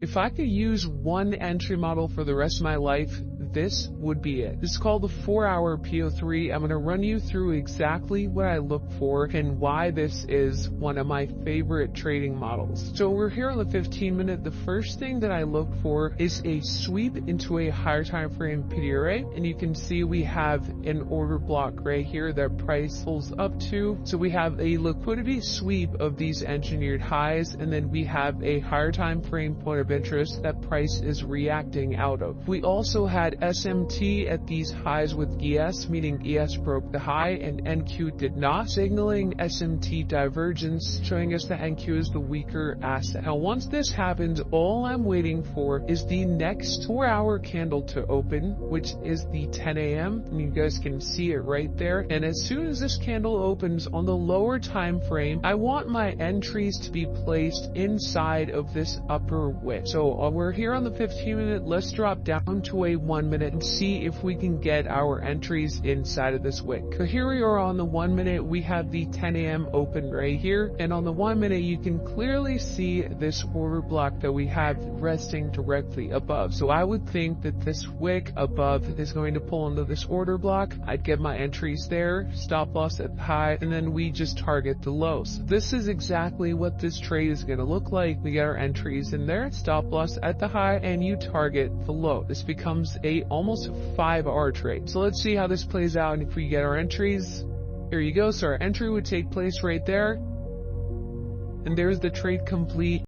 If I could use one entry model for the rest of my life, this would be it. This is called the 4-hour PO3. I'm going to run you through exactly what I look for and why this is one of my favorite trading models. So we're here on the 15-minute. The first thing that I look for is a sweep into a higher time frame PD array, and you can see we have an order block right here that price pulls up to. So we have a liquidity sweep of these engineered highs, and then we have a higher time frame point of interest that price is reacting out of. We also had SMT at these highs with ES, meaning ES broke the high and NQ did not, signaling SMT divergence, showing us that NQ is the weaker asset. Now once this happens, all I'm waiting for is the next 4-hour candle to open, which is the 10 a.m. and you guys can see it right there. And as soon as this candle opens on the lower time frame, I want my entries to be placed inside of this upper wick. So we're here on the 15-minute. Let's drop down to a 1 minute and see if we can get our entries inside of this wick. So here we are on the 1 minute. We have the 10 a.m. open right here, and on the 1 minute you can clearly see this order block that we have resting directly above. So I would think that this wick above is going to pull into this order block. I'd get my entries there, stop loss at the high, and then we just target the lows. This is exactly what this trade is going to look like. We get our entries in there, stop loss at the high, and you target the low. This becomes a almost 5-hour trade. So let's see how this plays out, and if we get our entries, here you go. So our entry would take place right there, and there's the trade complete.